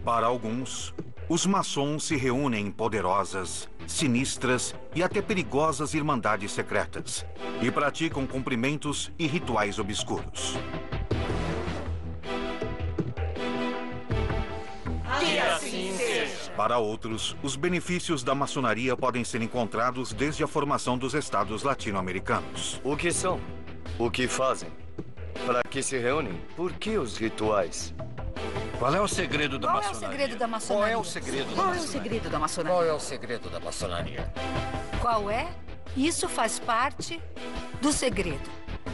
Para alguns, os maçons se reúnem em poderosas, sinistras e até perigosas irmandades secretas e praticam cumprimentos e rituais obscuros. Que assim seja. Para outros, os benefícios da maçonaria podem ser encontrados desde a formação dos estados latino-americanos. O que são? O que fazem? Para que se reúnem? Por que os rituais? Qual é o segredo da maçonaria? Qual é o segredo da maçonaria? Qual é o segredo da Qual é o maçonaria? segredo da maçonaria? Qual é o segredo da maçonaria? Qual é? Isso faz parte do segredo.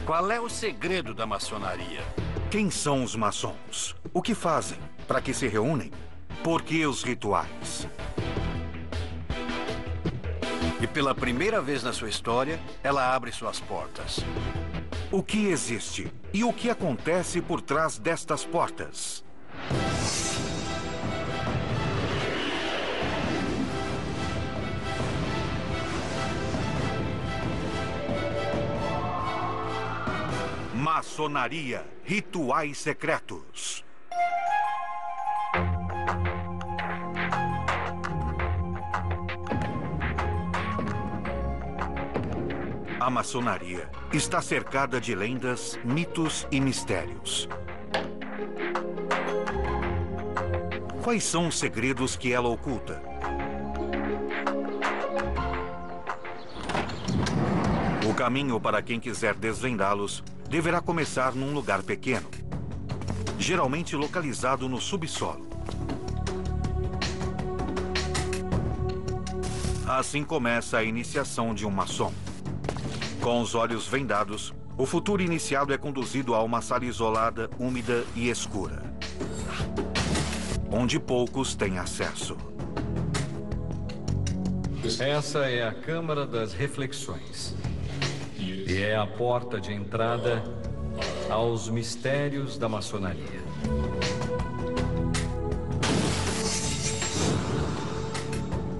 Qual é o segredo da maçonaria? Quem são os maçons? O que fazem? Para que se reúnem? Por que os rituais? E pela primeira vez na sua história, ela abre suas portas. O que existe? E o que acontece por trás destas portas? Maçonaria, rituais secretos. A maçonaria está cercada de lendas, mitos e mistérios. Quais são os segredos que ela oculta? O caminho para quem quiser desvendá-los deverá começar num lugar pequeno, geralmente localizado no subsolo. Assim começa a iniciação de um maçom. Com os olhos vendados, o futuro iniciado é conduzido a uma sala isolada, úmida e escura, onde poucos têm acesso. Essa é a Câmara das Reflexões. E é a porta de entrada aos mistérios da maçonaria.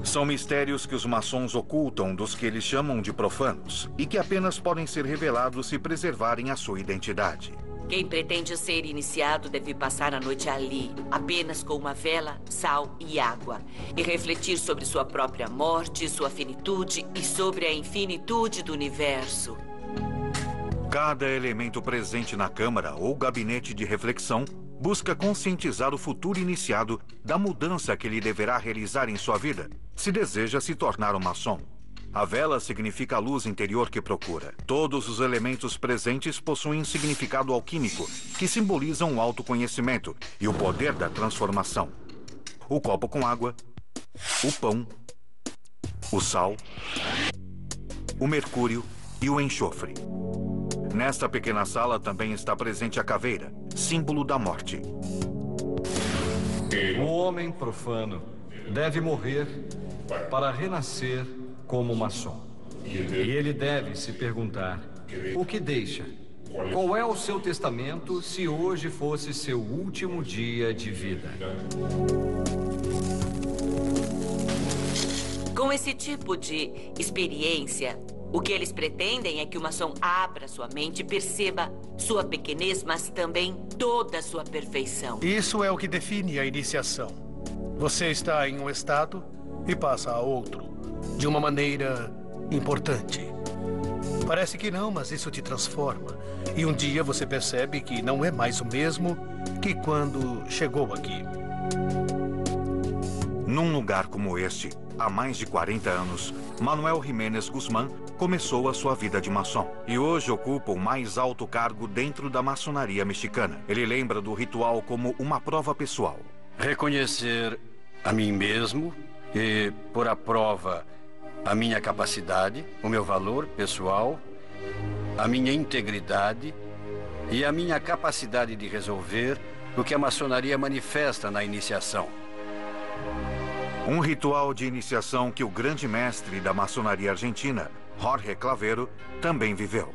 São mistérios que os maçons ocultam dos que eles chamam de profanos e que apenas podem ser revelados se preservarem a sua identidade. Quem pretende ser iniciado deve passar a noite ali, apenas com uma vela, sal e água, e refletir sobre sua própria morte, sua finitude e sobre a infinitude do universo. Cada elemento presente na câmara ou gabinete de reflexão busca conscientizar o futuro iniciado da mudança que ele deverá realizar em sua vida, se deseja se tornar um maçom. A vela significa a luz interior que procura. Todos os elementos presentes possuem um significado alquímico, que simbolizam o autoconhecimento e o poder da transformação. O copo com água, o pão, o sal, o mercúrio e o enxofre. Nesta pequena sala também está presente a caveira, símbolo da morte. O homem profano deve morrer para renascer como maçom. E ele deve se perguntar: o que deixa? Qual é o seu testamento se hoje fosse seu último dia de vida? Com esse tipo de experiência, o que eles pretendem é que o maçom abra sua mente e perceba sua pequenez, mas também toda a sua perfeição. Isso é o que define a iniciação. Você está em um estado e passa a outro, de uma maneira importante. Parece que não, mas isso te transforma. E um dia você percebe que não é mais o mesmo que quando chegou aqui. Num lugar como este, há mais de 40 anos, Manuel Jiménez Guzmán começou a sua vida de maçom e hoje ocupa o mais alto cargo dentro da maçonaria mexicana. Ele lembra do ritual como uma prova pessoal. Reconhecer a mim mesmo e pôr à prova a minha capacidade, o meu valor pessoal, a minha integridade e a minha capacidade de resolver o que a maçonaria manifesta na iniciação. Um ritual de iniciação que o grande mestre da maçonaria argentina, Jorge Clavero, também viveu.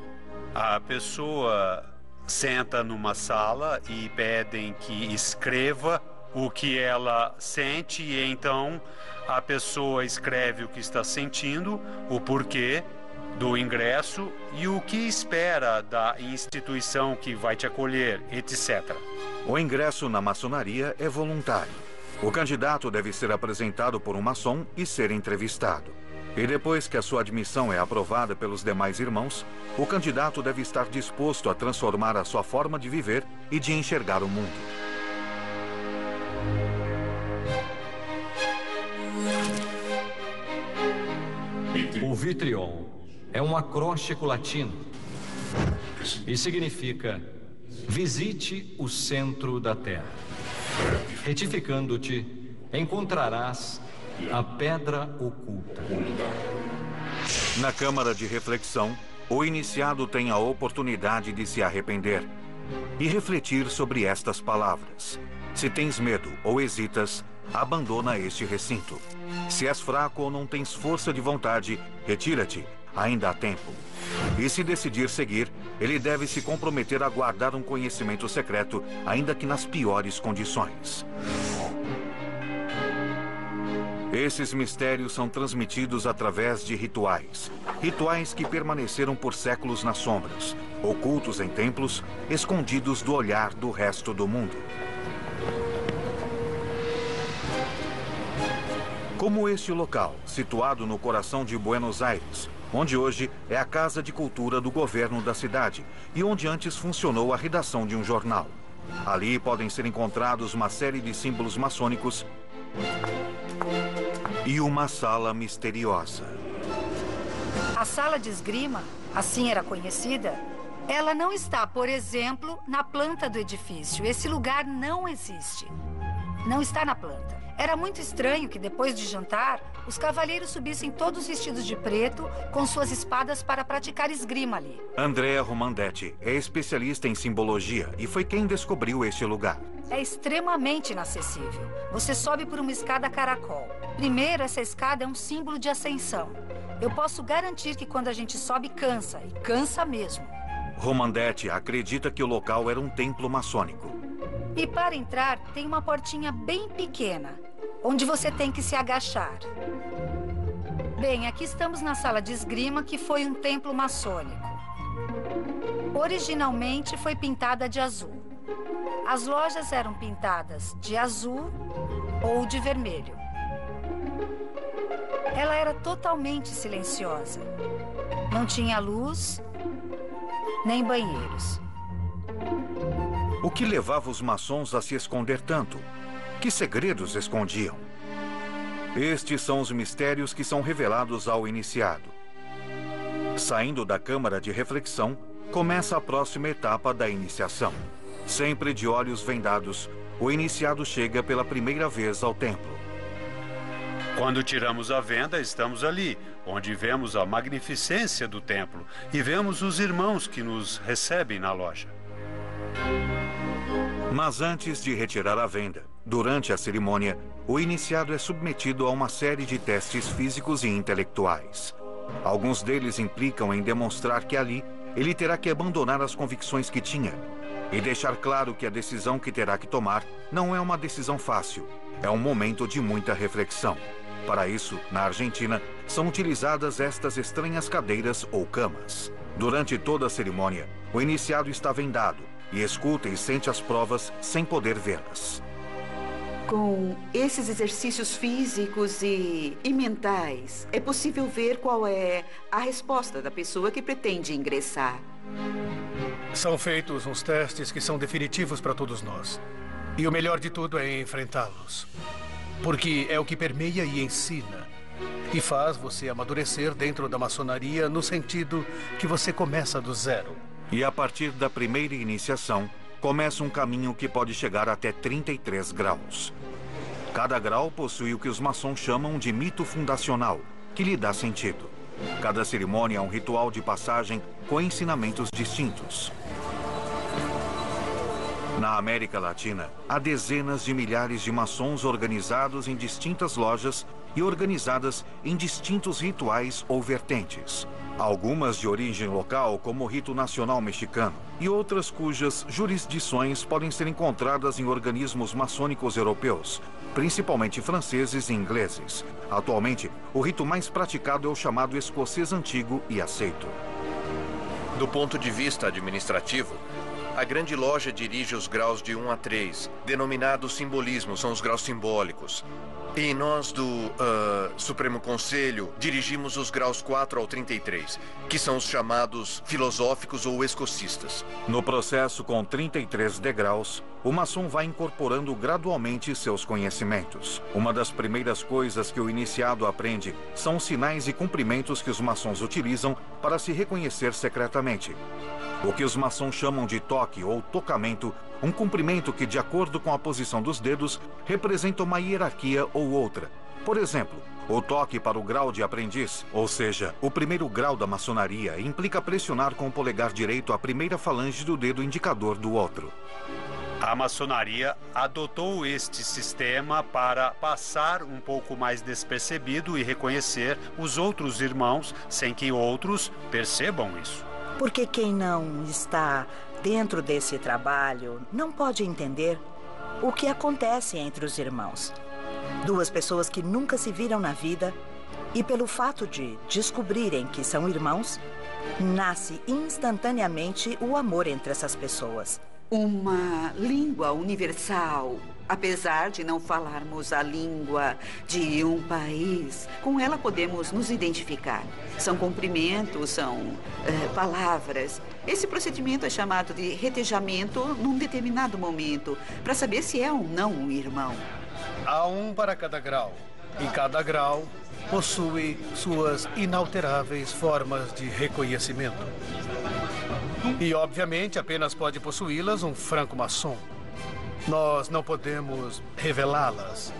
A pessoa senta numa sala e pedem que escreva o que ela sente e então a pessoa escreve o que está sentindo, o porquê do ingresso e o que espera da instituição que vai te acolher, etc. O ingresso na maçonaria é voluntário. O candidato deve ser apresentado por um maçom e ser entrevistado. E depois que a sua admissão é aprovada pelos demais irmãos, o candidato deve estar disposto a transformar a sua forma de viver e de enxergar o mundo. O Vitrion é um acróstico latino e significa: visite o centro da terra. Retificando-te, encontrarás a pedra oculta. Na câmara de reflexão, o iniciado tem a oportunidade de se arrepender e refletir sobre estas palavras. Se tens medo ou hesitas, abandona este recinto. Se és fraco ou não tens força de vontade, retira-te, ainda há tempo. E se decidir seguir, ele deve se comprometer a guardar um conhecimento secreto, ainda que nas piores condições. Esses mistérios são transmitidos através de rituais. Rituais que permaneceram por séculos nas sombras, ocultos em templos, escondidos do olhar do resto do mundo. Como este local, situado no coração de Buenos Aires, onde hoje é a Casa de Cultura do governo da cidade e onde antes funcionou a redação de um jornal. Ali podem ser encontrados uma série de símbolos maçônicos e uma sala misteriosa. A sala de esgrima, assim era conhecida, ela não está, por exemplo, na planta do edifício. Esse lugar não existe. Não está na planta. Era muito estranho que, depois de jantar, os cavalheiros subissem todos vestidos de preto, com suas espadas para praticar esgrima ali. Andrea Romandetti é especialista em simbologia e foi quem descobriu este lugar. É extremamente inacessível. Você sobe por uma escada caracol. Primeiro, essa escada é um símbolo de ascensão. Eu posso garantir que quando a gente sobe, cansa, e cansa mesmo. Romandetti acredita que o local era um templo maçônico. E para entrar, tem uma portinha bem pequena, onde você tem que se agachar. Bem, aqui estamos na sala de esgrima, que foi um templo maçônico. Originalmente foi pintada de azul. As lojas eram pintadas de azul ou de vermelho. Ela era totalmente silenciosa. Não tinha luz, nem banheiros. O que levava os maçons a se esconder tanto? Que segredos escondiam? Estes são os mistérios que são revelados ao iniciado. Saindo da câmara de reflexão, começa a próxima etapa da iniciação. Sempre de olhos vendados, o iniciado chega pela primeira vez ao templo. Quando tiramos a venda, estamos ali, onde vemos a magnificência do templo e vemos os irmãos que nos recebem na loja. Mas antes de retirar a venda, durante a cerimônia, o iniciado é submetido a uma série de testes físicos e intelectuais. Alguns deles implicam em demonstrar que ali ele terá que abandonar as convicções que tinha e deixar claro que a decisão que terá que tomar não é uma decisão fácil, é um momento de muita reflexão. Para isso, na Argentina, são utilizadas estas estranhas cadeiras ou camas. Durante toda a cerimônia, o iniciado está vendado e escuta e sente as provas sem poder vê-las. Com esses exercícios físicos e mentais, é possível ver qual é a resposta da pessoa que pretende ingressar. São feitos uns testes que são definitivos para todos nós. E o melhor de tudo é enfrentá-los. Porque é o que permeia e ensina. E faz você amadurecer dentro da maçonaria no sentido que você começa do zero. E a partir da primeira iniciação, começa um caminho que pode chegar até 33 graus. Cada grau possui o que os maçons chamam de mito fundacional, que lhe dá sentido. Cada cerimônia é um ritual de passagem com ensinamentos distintos. Na América Latina, há dezenas de milhares de maçons organizados em distintas lojas e organizadas em distintos rituais ou vertentes. Algumas de origem local, como o rito nacional mexicano, e outras cujas jurisdições podem ser encontradas em organismos maçônicos europeus, principalmente franceses e ingleses. Atualmente, o rito mais praticado é o chamado escocês antigo e aceito. Do ponto de vista administrativo, A grande loja dirige os graus de 1 a 3, denominados simbolismos, são os graus simbólicos. E nós do Supremo Conselho dirigimos os graus 4 ao 33, que são os chamados filosóficos ou escocistas. No processo com 33 degraus, o maçom vai incorporando gradualmente seus conhecimentos. Uma das primeiras coisas que o iniciado aprende são os sinais e cumprimentos que os maçons utilizam para se reconhecer secretamente. O que os maçons chamam de toque ou tocamento, um cumprimento que, de acordo com a posição dos dedos, representa uma hierarquia ou outra. Por exemplo, o toque para o grau de aprendiz, ou seja, o primeiro grau da maçonaria, implica pressionar com o polegar direito a primeira falange do dedo indicador do outro. A maçonaria adotou este sistema para passar um pouco mais despercebido e reconhecer os outros irmãos sem que outros percebam isso. Porque quem não está dentro desse trabalho não pode entender o que acontece entre os irmãos. Duas pessoas que nunca se viram na vida e pelo fato de descobrirem que são irmãos, nasce instantaneamente o amor entre essas pessoas. Uma língua universal. Apesar de não falarmos a língua de um país, com ela podemos nos identificar. São cumprimentos, são palavras. Esse procedimento é chamado de retejamento num determinado momento, para saber se é ou não um irmão. Há um para cada grau. E cada grau possui suas inalteráveis formas de reconhecimento. E, obviamente, apenas pode possuí-las um franco-maçom. Nós não podemos revelá-las.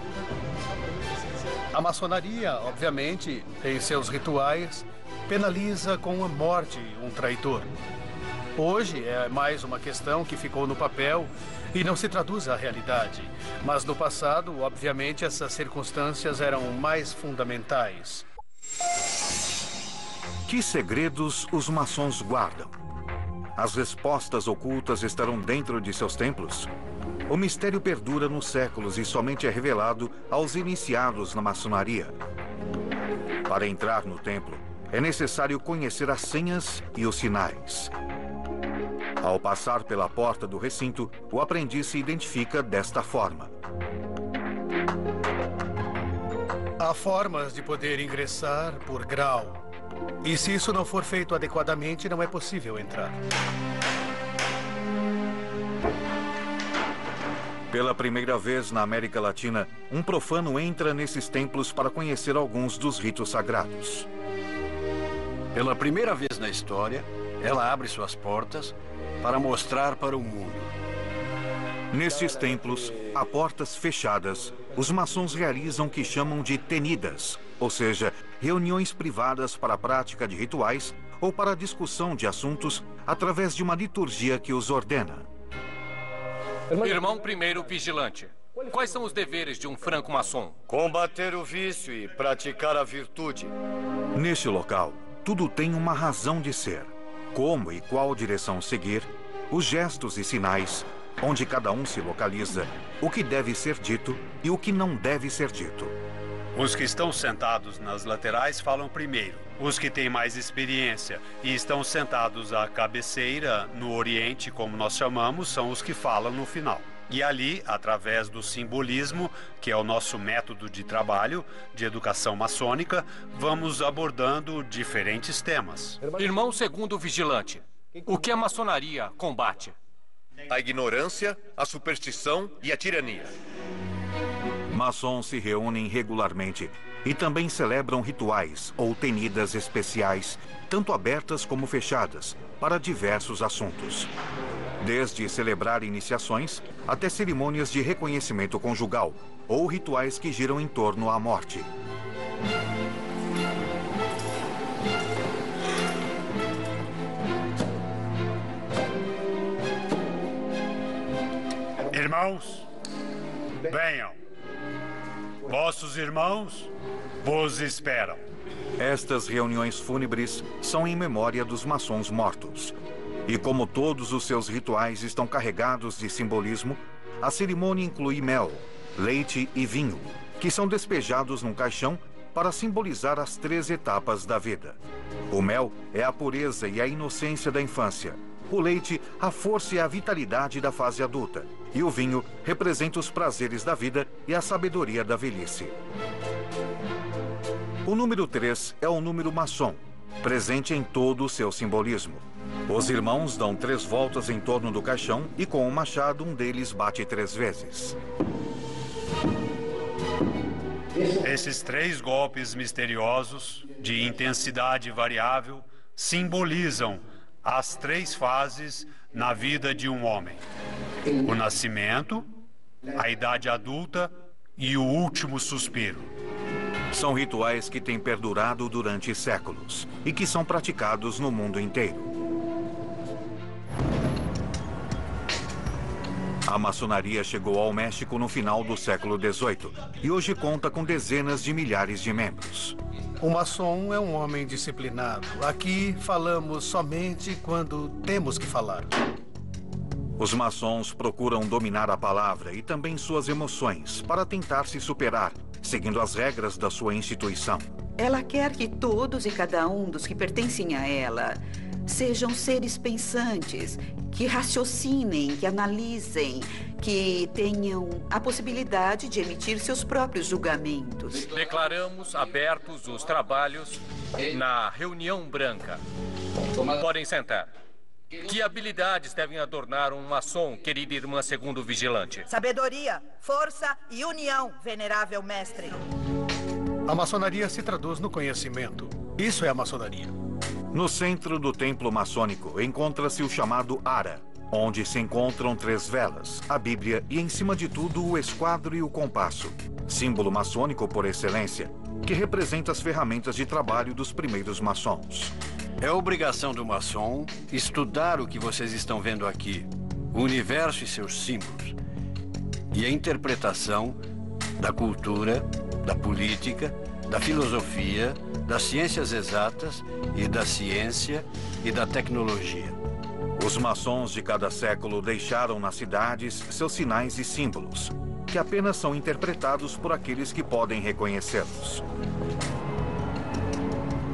A maçonaria, obviamente, em seus rituais, penaliza com a morte um traidor. Hoje é mais uma questão que ficou no papel e não se traduz à realidade. Mas no passado, obviamente, essas circunstâncias eram mais fundamentais. Que segredos os maçons guardam? As respostas ocultas estarão dentro de seus templos? O mistério perdura nos séculos e somente é revelado aos iniciados na maçonaria. Para entrar no templo, é necessário conhecer as senhas e os sinais. Ao passar pela porta do recinto, o aprendiz se identifica desta forma. Há formas de poder ingressar por grau. E se isso não for feito adequadamente, não é possível entrar. Pela primeira vez na América Latina, um profano entra nesses templos para conhecer alguns dos ritos sagrados. Pela primeira vez na história, ela abre suas portas para mostrar para o mundo. Nestes templos, a portas fechadas, os maçons realizam o que chamam de tenidas, ou seja, reuniões privadas para a prática de rituais ou para a discussão de assuntos através de uma liturgia que os ordena. Irmão primeiro vigilante, quais são os deveres de um franco-maçom? Combater o vício e praticar a virtude. Neste local, tudo tem uma razão de ser. Como e qual direção seguir, os gestos e sinais, onde cada um se localiza, o que deve ser dito e o que não deve ser dito. Os que estão sentados nas laterais falam primeiro. Os que têm mais experiência e estão sentados à cabeceira, no Oriente, como nós chamamos, são os que falam no final. E ali, através do simbolismo, que é o nosso método de trabalho, de educação maçônica, vamos abordando diferentes temas. Irmão segundo vigilante, o que a maçonaria combate? A ignorância, a superstição e a tirania. Maçons se reúnem regularmente e também celebram rituais ou tenidas especiais, tanto abertas como fechadas, para diversos assuntos. Desde celebrar iniciações até cerimônias de reconhecimento conjugal ou rituais que giram em torno à morte. Irmãos, venham. Vossos irmãos vos esperam. Estas reuniões fúnebres são em memória dos maçons mortos. E como todos os seus rituais estão carregados de simbolismo, a cerimônia inclui mel, leite e vinho, que são despejados num caixão para simbolizar as 3 etapas da vida. O mel é a pureza e a inocência da infância. o leite a força e a vitalidade da fase adulta, e o vinho representa os prazeres da vida e a sabedoria da velhice. O número 3 é o número maçom, presente em todo o seu simbolismo. Os irmãos dão 3 voltas em torno do caixão e com o machado um deles bate 3 vezes. Esses 3 golpes misteriosos, de intensidade variável, simbolizam as 3 fases na vida de um homem: o nascimento, a idade adulta e o último suspiro. São rituais que têm perdurado durante séculos e que são praticados no mundo inteiro. A maçonaria chegou ao México no final do século XVIII e hoje conta com dezenas de milhares de membros. O maçom é um homem disciplinado. Aqui falamos somente quando temos que falar. Os maçons procuram dominar a palavra e também suas emoções para tentar se superar, seguindo as regras da sua instituição. Ela quer que todos e cada um dos que pertencem a ela sejam seres pensantes, que raciocinem, que analisem, que tenham a possibilidade de emitir seus próprios julgamentos. Declaramos abertos os trabalhos na reunião branca. Podem sentar. Que habilidades devem adornar um maçom, querida irmã segundo vigilante? Sabedoria, força e união, venerável mestre. A maçonaria se traduz no conhecimento. Isso é a maçonaria. No centro do templo maçônico encontra-se o chamado Ara, onde se encontram 3 velas, a Bíblia e, em cima de tudo, o esquadro e o compasso, símbolo maçônico por excelência, que representa as ferramentas de trabalho dos primeiros maçons. É obrigação do maçom estudar o que vocês estão vendo aqui, o universo e seus símbolos, e a interpretação da cultura, da política, da filosofia, das ciências exatas e da ciência e da tecnologia. Os maçons de cada século deixaram nas cidades seus sinais e símbolos, que apenas são interpretados por aqueles que podem reconhecê-los.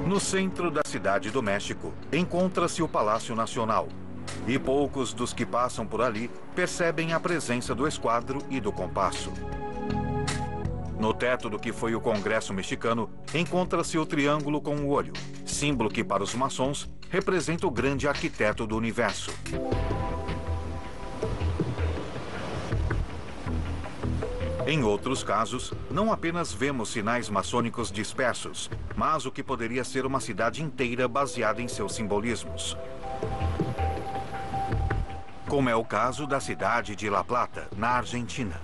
No centro da cidade do México, encontra-se o Palácio Nacional, e poucos dos que passam por ali percebem a presença do esquadro e do compasso. No teto do que foi o Congresso mexicano, encontra-se o triângulo com o olho, símbolo que para os maçons representa o grande arquiteto do universo. Em outros casos, não apenas vemos sinais maçônicos dispersos, mas o que poderia ser uma cidade inteira baseada em seus simbolismos. Como é o caso da cidade de La Plata, na Argentina.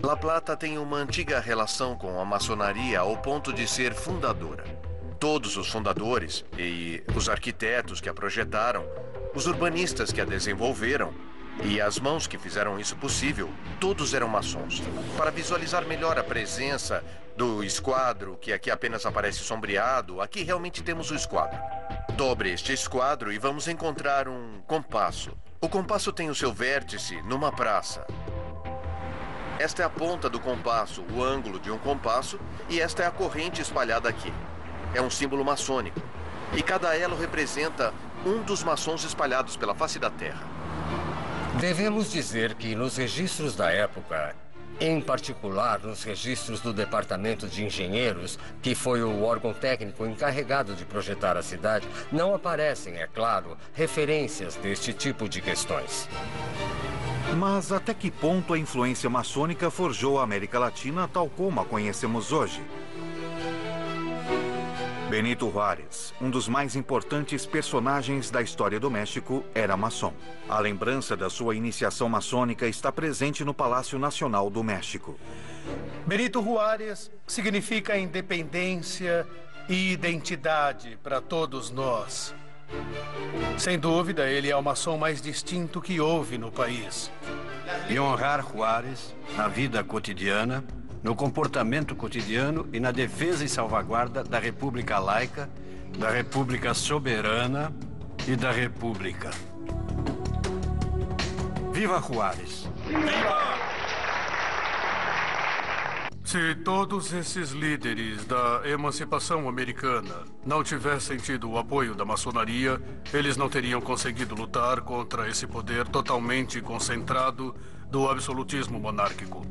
La Plata tem uma antiga relação com a maçonaria ao ponto de ser fundadora. Todos os fundadores e os arquitetos que a projetaram, os urbanistas que a desenvolveram e as mãos que fizeram isso possível, todos eram maçons. Para visualizar melhor a presença do esquadro, que aqui apenas aparece sombreado, aqui realmente temos o esquadro. Dobre este esquadro e vamos encontrar um compasso. O compasso tem o seu vértice numa praça. Esta é a ponta do compasso, o ângulo de um compasso, e esta é a corrente espalhada aqui. É um símbolo maçônico. E cada elo representa um dos maçons espalhados pela face da Terra. Devemos dizer que nos registros da época, em particular nos registros do Departamento de Engenheiros, que foi o órgão técnico encarregado de projetar a cidade, não aparecem, é claro, referências deste tipo de questões. Mas até que ponto a influência maçônica forjou a América Latina tal como a conhecemos hoje? Benito Juárez, um dos mais importantes personagens da história do México, era maçom. A lembrança da sua iniciação maçônica está presente no Palácio Nacional do México. Benito Juárez significa independência e identidade para todos nós. Sem dúvida, ele é o maçom mais distinto que houve no país. E honrar Juárez na vida cotidiana, no comportamento cotidiano e na defesa e salvaguarda da República Laica, da República Soberana e da República. Viva Juárez! Viva! Se todos esses líderes da emancipação americana não tivessem tido o apoio da maçonaria, eles não teriam conseguido lutar contra esse poder totalmente concentrado do absolutismo monárquico.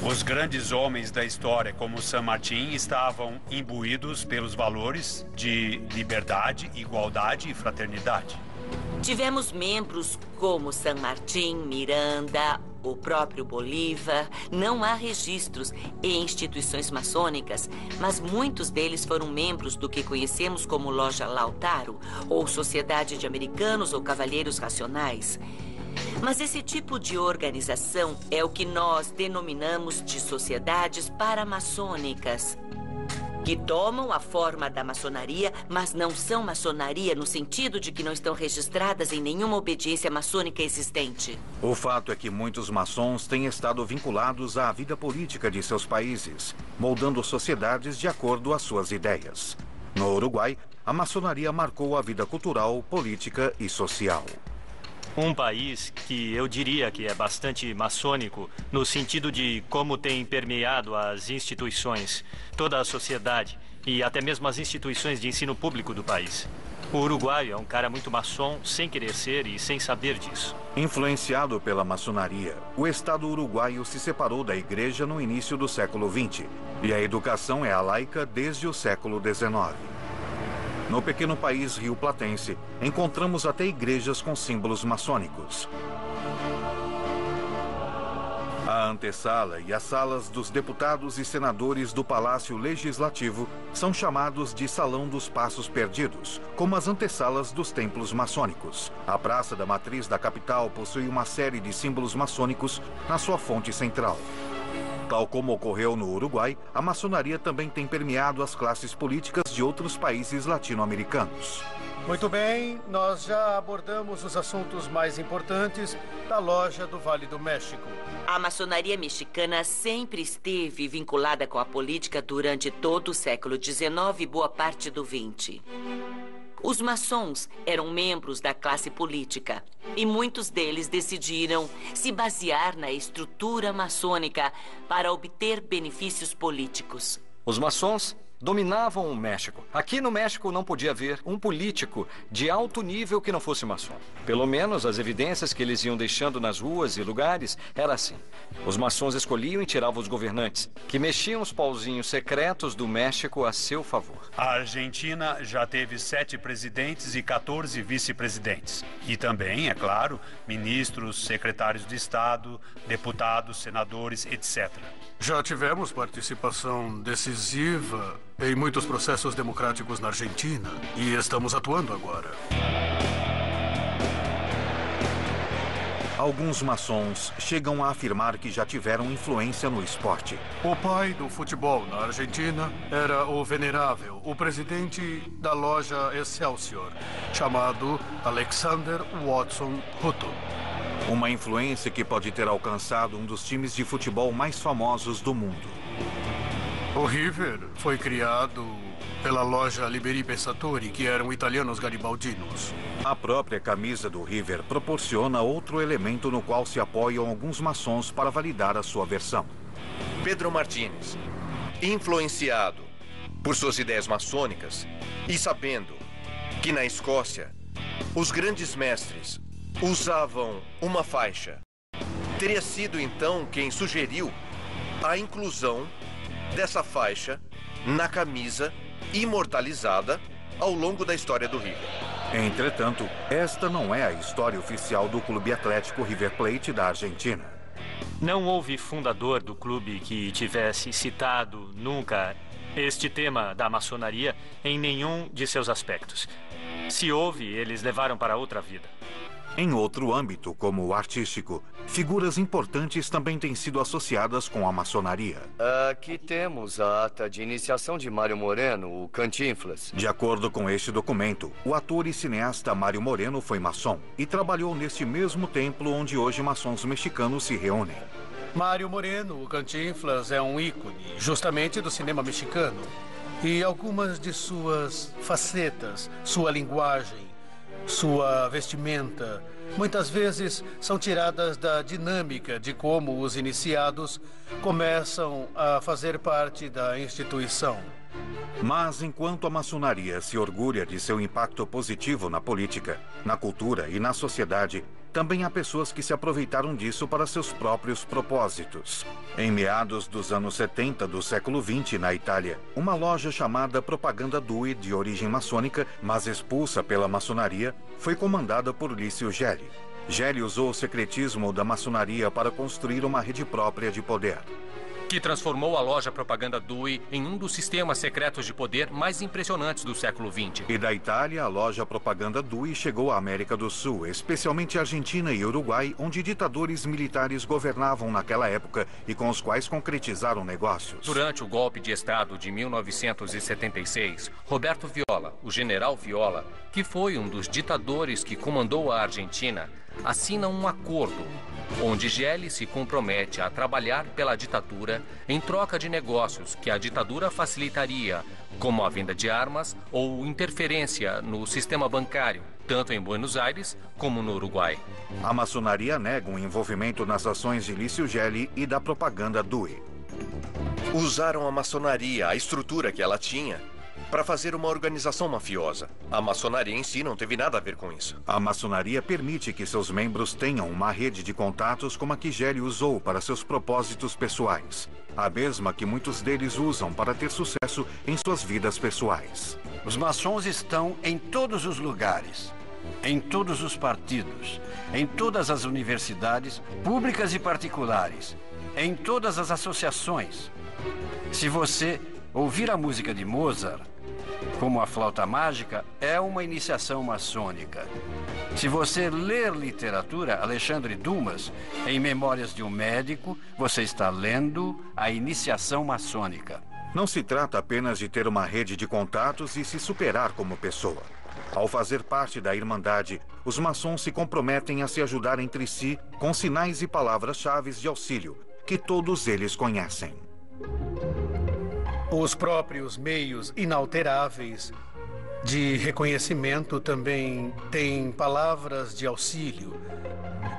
Os grandes homens da história, como San Martín, estavam imbuídos pelos valores de liberdade, igualdade e fraternidade. Tivemos membros como San Martín, Miranda, o próprio Bolívar. Não há registros em instituições maçônicas, mas muitos deles foram membros do que conhecemos como Loja Lautaro, ou Sociedade de Americanos ou Cavalheiros Racionais. Mas esse tipo de organização é o que nós denominamos de sociedades paramaçônicas, que tomam a forma da maçonaria, mas não são maçonaria no sentido de que não estão registradas em nenhuma obediência maçônica existente. O fato é que muitos maçons têm estado vinculados à vida política de seus países, moldando sociedades de acordo às suas ideias. No Uruguai, a maçonaria marcou a vida cultural, política e social. Um país que eu diria que é bastante maçônico, no sentido de como tem permeado as instituições, toda a sociedade e até mesmo as instituições de ensino público do país. O Uruguai é um cara muito maçom, sem querer ser e sem saber disso. Influenciado pela maçonaria, o Estado uruguaio se separou da igreja no início do século XX, e a educação é laica desde o século XIX. No pequeno país rioplatense, encontramos até igrejas com símbolos maçônicos. A antessala e as salas dos deputados e senadores do Palácio Legislativo são chamados de Salão dos Passos Perdidos, como as antessalas dos templos maçônicos. A Praça da Matriz da capital possui uma série de símbolos maçônicos na sua fonte central. Tal como ocorreu no Uruguai, a maçonaria também tem permeado as classes políticas de outros países latino-americanos. Muito bem, nós já abordamos os assuntos mais importantes da Loja do Vale do México. A maçonaria mexicana sempre esteve vinculada com a política durante todo o século XIX e boa parte do XX. Os maçons eram membros da classe política e muitos deles decidiram se basear na estrutura maçônica para obter benefícios políticos. Os maçons dominavam o México. Aqui no México não podia haver um político de alto nível que não fosse maçom. Pelo menos as evidências que eles iam deixando nas ruas e lugares era assim. Os maçons escolhiam e tiravam os governantes, que mexiam os pauzinhos secretos do México a seu favor. A Argentina já teve 7 presidentes e 14 vice-presidentes. E também, é claro, ministros, secretários de Estado, deputados, senadores, etc. Já tivemos participação decisiva em muitos processos democráticos na Argentina e estamos atuando agora. Alguns maçons chegam a afirmar que já tiveram influência no esporte. O pai do futebol na Argentina era o venerável, o presidente da loja Excelsior, chamado Alexander Watson Hutton. Uma influência que pode ter alcançado um dos times de futebol mais famosos do mundo. O River foi criado pela loja Liberi Pensatori, que eram italianos garibaldinos. A própria camisa do River proporciona outro elemento no qual se apoiam alguns maçons para validar a sua versão. Pedro Martínez, influenciado por suas ideias maçônicas e sabendo que na Escócia os grandes mestres usavam uma faixa, teria sido então quem sugeriu a inclusão dessa faixa na camisa imortalizada ao longo da história do River. Entretanto, esta não é a história oficial do Clube Atlético River Plate da Argentina. Não houve fundador do clube que tivesse citado nunca este tema da maçonaria em nenhum de seus aspectos. Se houve, eles levaram para outra vida. Em outro âmbito, como o artístico, figuras importantes também têm sido associadas com a maçonaria. Aqui temos a ata de iniciação de Mário Moreno, o Cantinflas. De acordo com este documento, o ator e cineasta Mário Moreno foi maçom e trabalhou neste mesmo templo onde hoje maçons mexicanos se reúnem. Mário Moreno, o Cantinflas, é um ícone justamente do cinema mexicano. E algumas de suas facetas, sua linguagem, sua vestimenta, muitas vezes são tiradas da dinâmica de como os iniciados começam a fazer parte da instituição. Mas enquanto a maçonaria se orgulha de seu impacto positivo na política, na cultura e na sociedade, também há pessoas que se aproveitaram disso para seus próprios propósitos. Em meados dos anos 70 do século XX, na Itália, uma loja chamada Propaganda Due, de origem maçônica, mas expulsa pela maçonaria, foi comandada por Lício Gelli. Gelli usou o secretismo da maçonaria para construir uma rede própria de poder, que transformou a loja Propaganda Due em um dos sistemas secretos de poder mais impressionantes do século XX. E da Itália, a loja Propaganda Due chegou à América do Sul, especialmente Argentina e Uruguai, onde ditadores militares governavam naquela época e com os quais concretizaram negócios. Durante o golpe de Estado de 1976, Roberto Viola, o general Viola, que foi um dos ditadores que comandou a Argentina, assina um acordo onde Gelli se compromete a trabalhar pela ditadura em troca de negócios que a ditadura facilitaria, como a venda de armas ou interferência no sistema bancário, tanto em Buenos Aires como no Uruguai. A maçonaria nega o envolvimento nas ações de Lício Gelli e da Propaganda Due. Usaram a maçonaria, a estrutura que ela tinha, para fazer uma organização mafiosa. A maçonaria em si não teve nada a ver com isso. A maçonaria permite que seus membros tenham uma rede de contatos como a que Gelli usou para seus propósitos pessoais. A mesma que muitos deles usam para ter sucesso em suas vidas pessoais. Os maçons estão em todos os lugares, em todos os partidos, em todas as universidades, públicas e particulares, em todas as associações. Se você ouvir a música de Mozart, como a flauta mágica, é uma iniciação maçônica. Se você ler literatura, Alexandre Dumas, em Memórias de um Médico, você está lendo a iniciação maçônica. Não se trata apenas de ter uma rede de contatos e se superar como pessoa. Ao fazer parte da Irmandade, os maçons se comprometem a se ajudar entre si com sinais e palavras-chave de auxílio, que todos eles conhecem. Os próprios meios inalteráveis de reconhecimento também têm palavras de auxílio.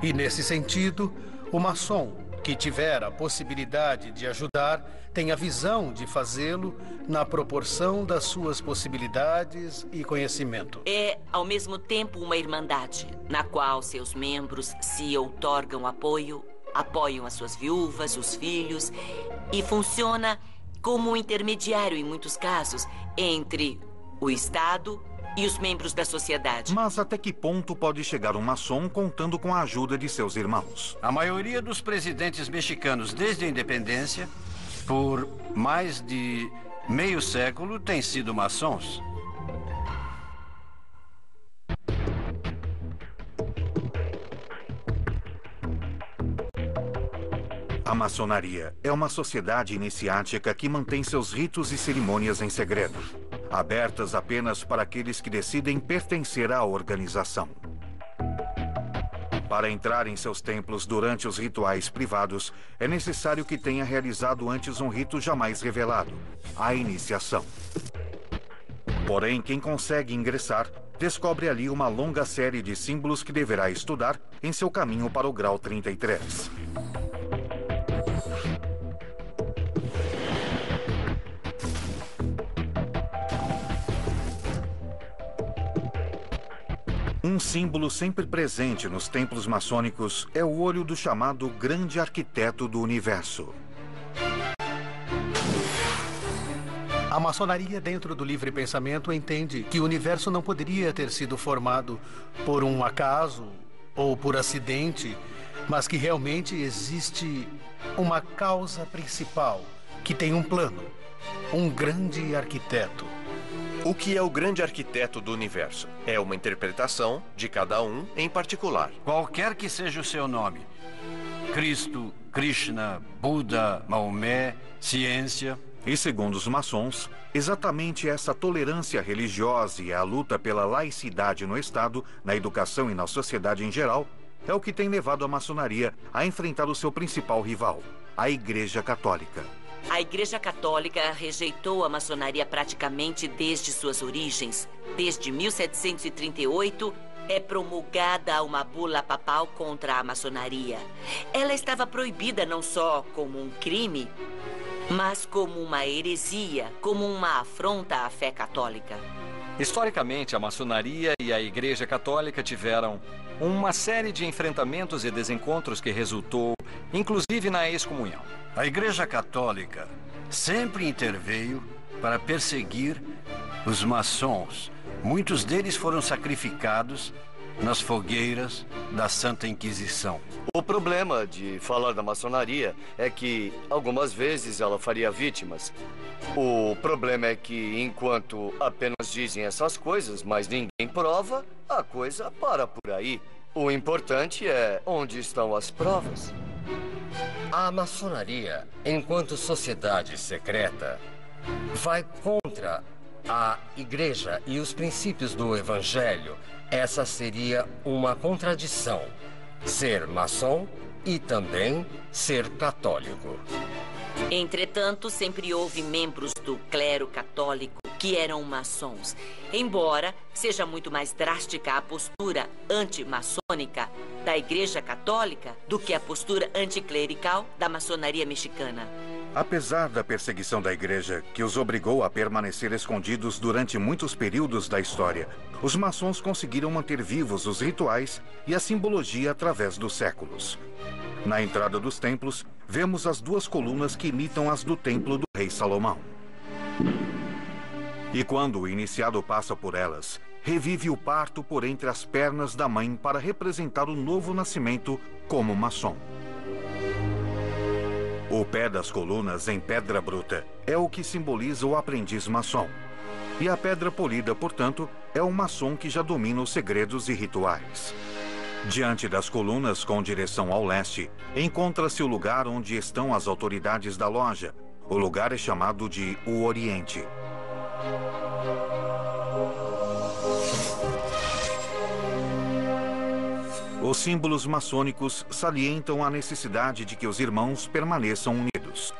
E, nesse sentido, o maçom que tiver a possibilidade de ajudar tem a visão de fazê-lo na proporção das suas possibilidades e conhecimento. É, ao mesmo tempo, uma irmandade, na qual seus membros se outorgam apoio, apoiam as suas viúvas, os filhos, e funciona como um intermediário, em muitos casos, entre o Estado e os membros da sociedade. Mas até que ponto pode chegar um maçom contando com a ajuda de seus irmãos? A maioria dos presidentes mexicanos desde a independência, por mais de meio século, têm sido maçons. A maçonaria é uma sociedade iniciática que mantém seus ritos e cerimônias em segredo, abertas apenas para aqueles que decidem pertencer à organização. Para entrar em seus templos durante os rituais privados, é necessário que tenha realizado antes um rito jamais revelado, a iniciação. Porém, quem consegue ingressar descobre ali uma longa série de símbolos que deverá estudar em seu caminho para o grau 33. Um símbolo sempre presente nos templos maçônicos é o olho do chamado Grande Arquiteto do Universo. A maçonaria, dentro do livre pensamento, entende que o universo não poderia ter sido formado por um acaso ou por acidente, mas que realmente existe uma causa principal que tem um plano, um grande arquiteto. O que é o grande arquiteto do universo? É uma interpretação de cada um em particular. Qualquer que seja o seu nome. Cristo, Krishna, Buda, Maomé, ciência. E segundo os maçons, exatamente essa tolerância religiosa e a luta pela laicidade no Estado, na educação e na sociedade em geral, é o que tem levado a maçonaria a enfrentar o seu principal rival, a Igreja Católica. A Igreja Católica rejeitou a maçonaria praticamente desde suas origens. Desde 1738, é promulgada uma bula papal contra a maçonaria. Ela estava proibida não só como um crime, mas como uma heresia, como uma afronta à fé católica. Historicamente, a maçonaria e a Igreja Católica tiveram uma série de enfrentamentos e desencontros que resultou, inclusive, na excomunhão. A Igreja Católica sempre interveio para perseguir os maçons. Muitos deles foram sacrificados nas fogueiras da Santa Inquisição. O problema de falar da maçonaria é que algumas vezes ela faria vítimas. O problema é que enquanto apenas dizem essas coisas, mas ninguém prova, a coisa para por aí. O importante é onde estão as provas. A maçonaria, enquanto sociedade secreta, vai contra a Igreja e os princípios do Evangelho. Essa seria uma contradição. Ser maçom e também ser católico. Entretanto, sempre houve membros do clero católico que eram maçons, embora seja muito mais drástica a postura antimaçônica da Igreja Católica do que a postura anticlerical da maçonaria mexicana. Apesar da perseguição da Igreja, que os obrigou a permanecer escondidos durante muitos períodos da história, os maçons conseguiram manter vivos os rituais e a simbologia através dos séculos. Na entrada dos templos, vemos as duas colunas que imitam as do templo do rei Salomão. E quando o iniciado passa por elas, revive o parto por entre as pernas da mãe para representar o novo nascimento como maçom. O pé das colunas em pedra bruta é o que simboliza o aprendiz maçom. E a pedra polida, portanto, é o maçom que já domina os segredos e rituais. Diante das colunas com direção ao leste, encontra-se o lugar onde estão as autoridades da loja. O lugar é chamado de o Oriente. Os símbolos maçônicos salientam a necessidade de que os irmãos permaneçam unidos.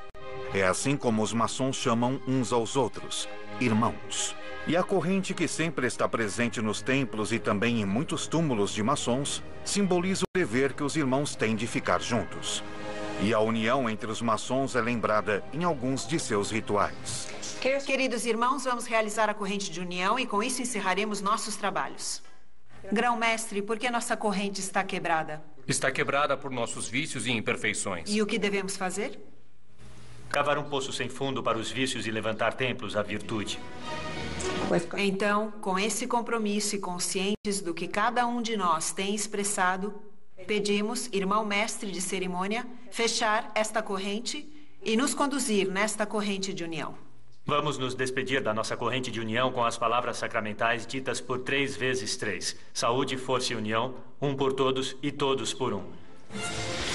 É assim como os maçons chamam uns aos outros, irmãos. E a corrente que sempre está presente nos templos e também em muitos túmulos de maçons simboliza o dever que os irmãos têm de ficar juntos. E a união entre os maçons é lembrada em alguns de seus rituais. Queridos irmãos, vamos realizar a corrente de união e com isso encerraremos nossos trabalhos. Grão-mestre, por que nossa corrente está quebrada? Está quebrada por nossos vícios e imperfeições. E o que devemos fazer? Cavar um poço sem fundo para os vícios e levantar templos à virtude. Então, com esse compromisso e conscientes do que cada um de nós tem expressado, pedimos, irmão mestre de cerimônia, fechar esta corrente e nos conduzir nesta corrente de união. Vamos nos despedir da nossa corrente de união com as palavras sacramentais ditas por 3 vezes 3. Saúde, força e união, um por todos e todos por um.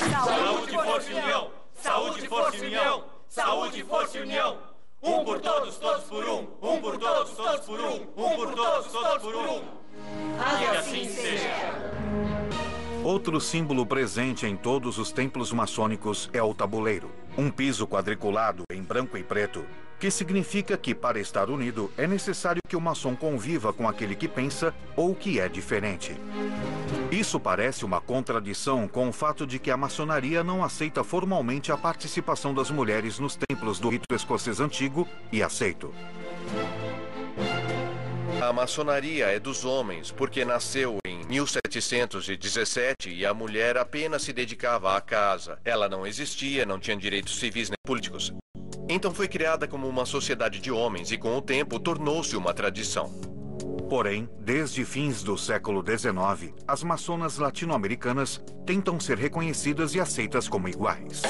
Saúde, força e união! Saúde, força e união! Saúde, força e união! Um por todos, todos por um! Um por todos, todos por um! Um por todos, todos por um! Que assim seja! Outro símbolo presente em todos os templos maçônicos é o tabuleiro, um piso quadriculado em branco e preto, que significa que, para estar unido, é necessário que o maçom conviva com aquele que pensa ou que é diferente. Isso parece uma contradição com o fato de que a maçonaria não aceita formalmente a participação das mulheres nos templos do rito escocês antigo e aceito. A maçonaria é dos homens porque nasceu em 1717 e a mulher apenas se dedicava à casa. Ela não existia, não tinha direitos civis nem políticos. Então foi criada como uma sociedade de homens e com o tempo tornou-se uma tradição. Porém, desde fins do século XIX, as maçonas latino-americanas tentam ser reconhecidas e aceitas como iguais.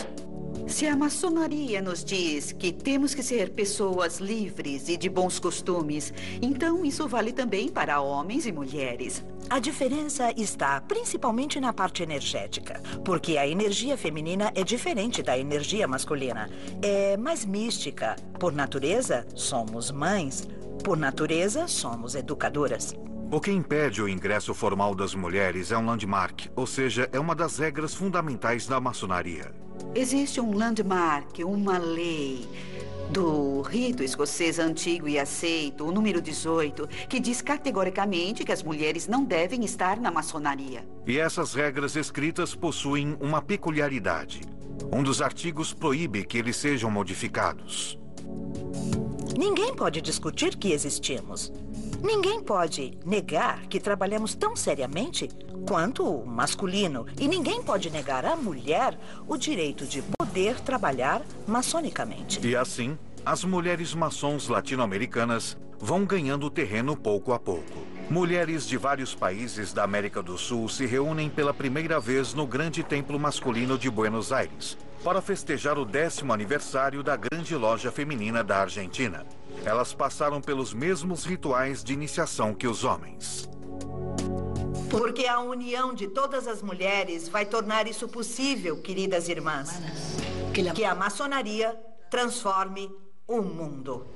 Se a maçonaria nos diz que temos que ser pessoas livres e de bons costumes, então isso vale também para homens e mulheres. A diferença está principalmente na parte energética, porque a energia feminina é diferente da energia masculina. É mais mística. Por natureza, somos mães. Por natureza, somos educadoras. O que impede o ingresso formal das mulheres é um landmark, ou seja, é uma das regras fundamentais da maçonaria. Existe um landmark, uma lei. do rito escocês antigo e aceito, o número 18, que diz categoricamente que as mulheres não devem estar na maçonaria. E essas regras escritas possuem uma peculiaridade. Um dos artigos proíbe que eles sejam modificados. Ninguém pode discutir que existimos. Ninguém pode negar que trabalhamos tão seriamente quanto o masculino. E ninguém pode negar à mulher o direito de poder trabalhar maçonicamente. E assim, as mulheres maçons latino-americanas vão ganhando terreno pouco a pouco. Mulheres de vários países da América do Sul se reúnem pela primeira vez no Grande Templo Masculino de Buenos Aires para festejar o 10º aniversário da Grande Loja Feminina da Argentina. Elas passaram pelos mesmos rituais de iniciação que os homens. Porque a união de todas as mulheres vai tornar isso possível, queridas irmãs. Que a maçonaria transforme o mundo.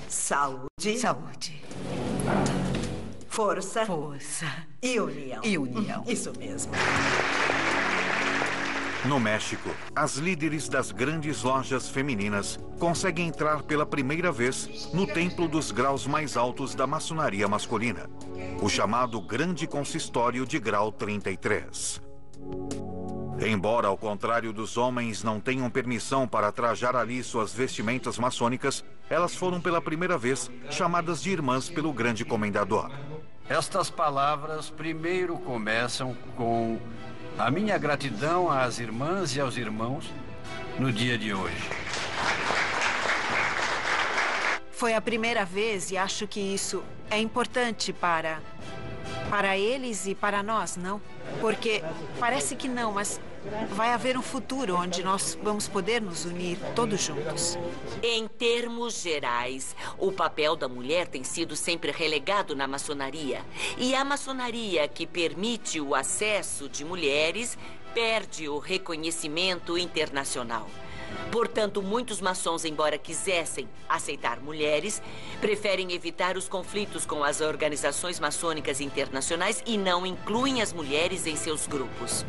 Saúde. Saúde. Força. Força. E união. E união. Isso mesmo. No México, as líderes das grandes lojas femininas conseguem entrar pela primeira vez no templo dos graus mais altos da maçonaria masculina, o chamado Grande Consistório de Grau 33. Embora, ao contrário dos homens, não tenham permissão para trajar ali suas vestimentas maçônicas, elas foram pela primeira vez chamadas de irmãs pelo grande comendador. Estas palavras primeiro começam com a minha gratidão às irmãs e aos irmãos no dia de hoje. Foi a primeira vez e acho que isso é importante para eles e para nós, não? Porque parece que não, mas vai haver um futuro onde nós vamos poder nos unir todos juntos. Em termos gerais, o papel da mulher tem sido sempre relegado na maçonaria. E a maçonaria que permite o acesso de mulheres perde o reconhecimento internacional. Portanto, muitos maçons, embora quisessem aceitar mulheres, preferem evitar os conflitos com as organizações maçônicas internacionais e não incluem as mulheres em seus grupos.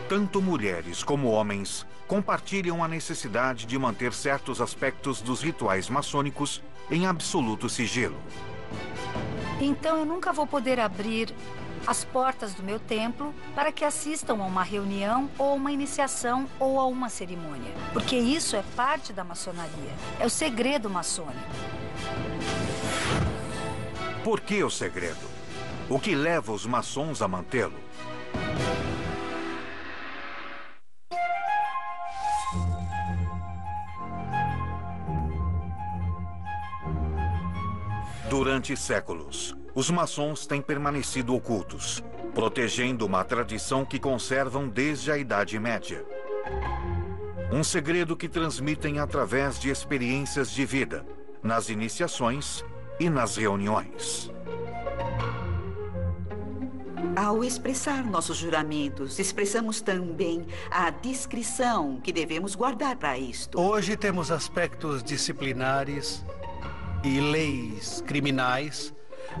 Tanto mulheres como homens compartilham a necessidade de manter certos aspectos dos rituais maçônicos em absoluto sigilo. Então eu nunca vou poder abrir as portas do meu templo para que assistam a uma reunião ou uma iniciação ou a uma cerimônia. Porque isso é parte da maçonaria. É o segredo maçônico. Por que o segredo? O que leva os maçons a mantê-lo? Durante séculos, os maçons têm permanecido ocultos, protegendo uma tradição que conservam desde a Idade Média. Um segredo que transmitem através de experiências de vida, nas iniciações e nas reuniões. Ao expressar nossos juramentos, expressamos também a discrição que devemos guardar para isto. Hoje temos aspectos disciplinares e leis criminais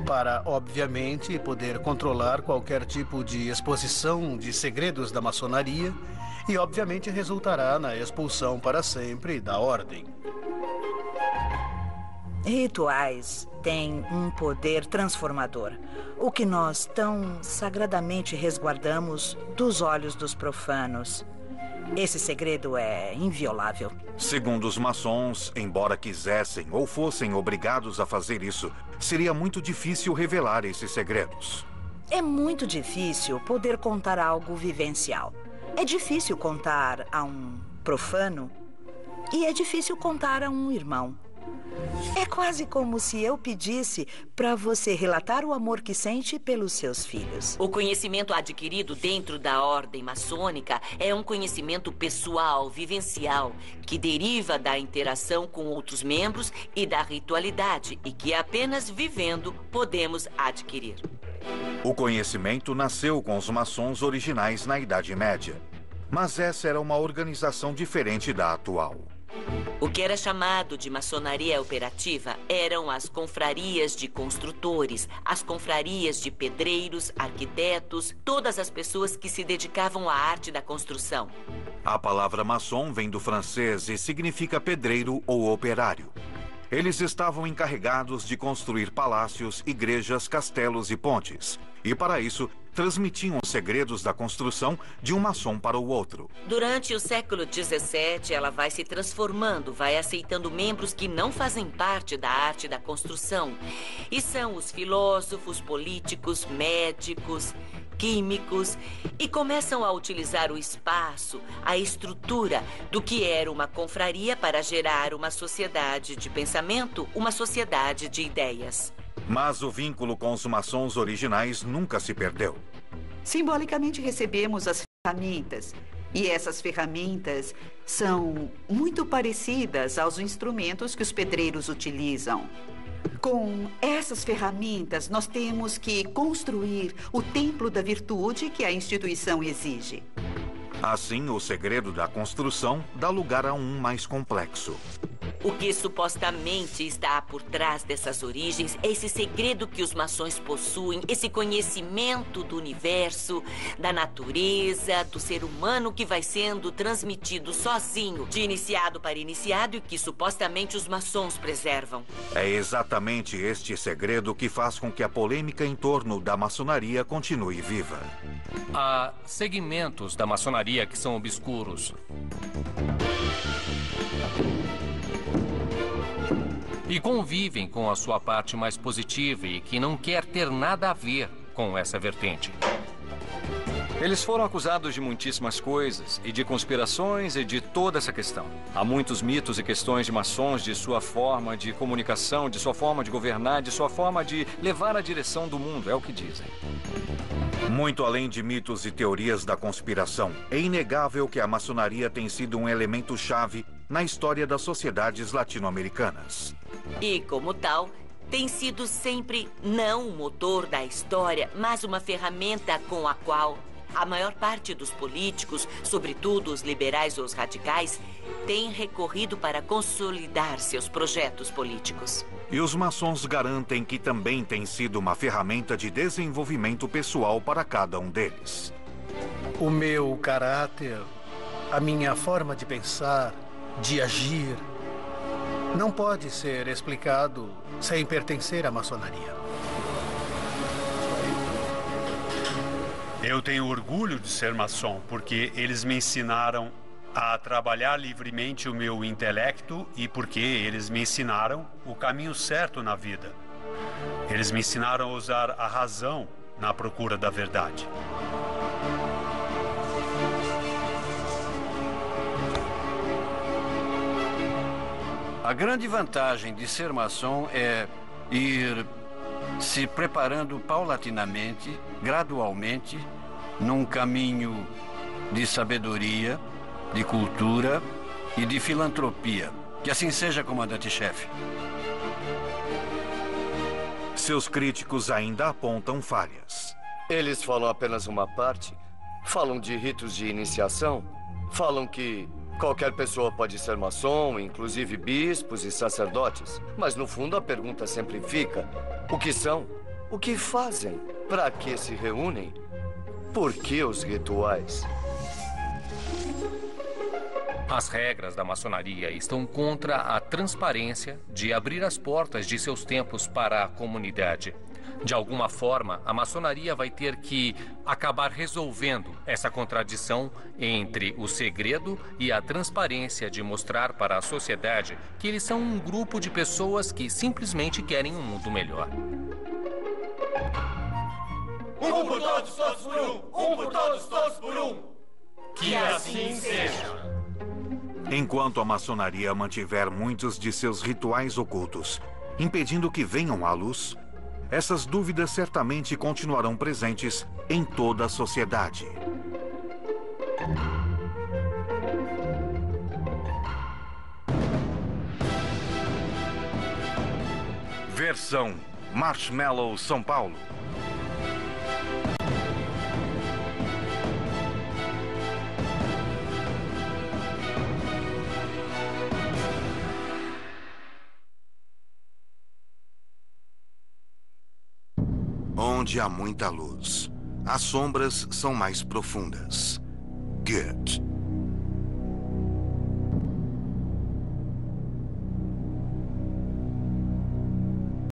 para, obviamente, poder controlar qualquer tipo de exposição de segredos da maçonaria e, obviamente, resultará na expulsão para sempre da ordem. Rituais têm um poder transformador, o que nós tão sagradamente resguardamos dos olhos dos profanos. Esse segredo é inviolável. Segundo os maçons, embora quisessem ou fossem obrigados a fazer isso, seria muito difícil revelar esses segredos. É muito difícil poder contar algo vivencial. É difícil contar a um profano e é difícil contar a um irmão. É quase como se eu pedisse para você relatar o amor que sente pelos seus filhos. O conhecimento adquirido dentro da ordem maçônica é um conhecimento pessoal, vivencial, que deriva da interação com outros membros e da ritualidade, e que apenas vivendo podemos adquirir. O conhecimento nasceu com os maçons originais na Idade Média, mas essa era uma organização diferente da atual. O que era chamado de maçonaria operativa eram as confrarias de construtores, as confrarias de pedreiros, arquitetos, todas as pessoas que se dedicavam à arte da construção. A palavra maçom vem do francês e significa pedreiro ou operário. Eles estavam encarregados de construir palácios, igrejas, castelos e pontes. E para isso, transmitiam os segredos da construção de um maçom para o outro. Durante o século XVII, ela vai se transformando, vai aceitando membros que não fazem parte da arte da construção. E são os filósofos, políticos, médicos, químicos, e começam a utilizar o espaço, a estrutura do que era uma confraria para gerar uma sociedade de pensamento, uma sociedade de ideias. Mas o vínculo com os maçons originais nunca se perdeu. Simbolicamente recebemos as ferramentas. E essas ferramentas são muito parecidas aos instrumentos que os pedreiros utilizam. Com essas ferramentas, nós temos que construir o templo da virtude que a instituição exige. Assim, o segredo da construção dá lugar a um mais complexo. O que supostamente está por trás dessas origens é esse segredo que os maçons possuem, esse conhecimento do universo, da natureza, do ser humano que vai sendo transmitido sozinho, de iniciado para iniciado e que supostamente os maçons preservam. É exatamente este segredo que faz com que a polêmica em torno da maçonaria continue viva. Há segmentos da maçonaria que são obscuros. E convivem com a sua parte mais positiva e que não quer ter nada a ver com essa vertente. Eles foram acusados de muitíssimas coisas, e de conspirações e de toda essa questão. Há muitos mitos e questões de maçons, de sua forma de comunicação, de sua forma de governar, de sua forma de levar a direção do mundo, é o que dizem. Muito além de mitos e teorias da conspiração, é inegável que a maçonaria tem sido um elemento-chave na história das sociedades latino-americanas. E, como tal, tem sido sempre não o motor da história, mas uma ferramenta com a qual a maior parte dos políticos, sobretudo os liberais ou os radicais, tem recorrido para consolidar seus projetos políticos. E os maçons garantem que também tem sido uma ferramenta de desenvolvimento pessoal para cada um deles. O meu caráter, a minha forma de pensar, de agir, não pode ser explicado sem pertencer à maçonaria. Eu tenho orgulho de ser maçom, porque eles me ensinaram a trabalhar livremente o meu intelecto e porque eles me ensinaram o caminho certo na vida. Eles me ensinaram a usar a razão na procura da verdade. A grande vantagem de ser maçom é ir se preparando paulatinamente, gradualmente, num caminho de sabedoria, de cultura e de filantropia. Que assim seja, comandante-chefe. Seus críticos ainda apontam falhas. Eles falam apenas uma parte. Falam de ritos de iniciação. Falam que qualquer pessoa pode ser maçom, inclusive bispos e sacerdotes. Mas, no fundo, a pergunta sempre fica: o que são? O que fazem? Para que se reúnem? Por que os rituais? As regras da maçonaria estão contra a transparência de abrir as portas de seus templos para a comunidade. De alguma forma, a maçonaria vai ter que acabar resolvendo essa contradição entre o segredo e a transparência de mostrar para a sociedade que eles são um grupo de pessoas que simplesmente querem um mundo melhor. Um por todos, todos por um. Um por todos, todos por um. Que assim seja. Enquanto a maçonaria mantiver muitos de seus rituais ocultos, impedindo que venham à luz, essas dúvidas certamente continuarão presentes em toda a sociedade. Versão Marshmallow São Paulo. onde há muita luz. As sombras são mais profundas. Goethe.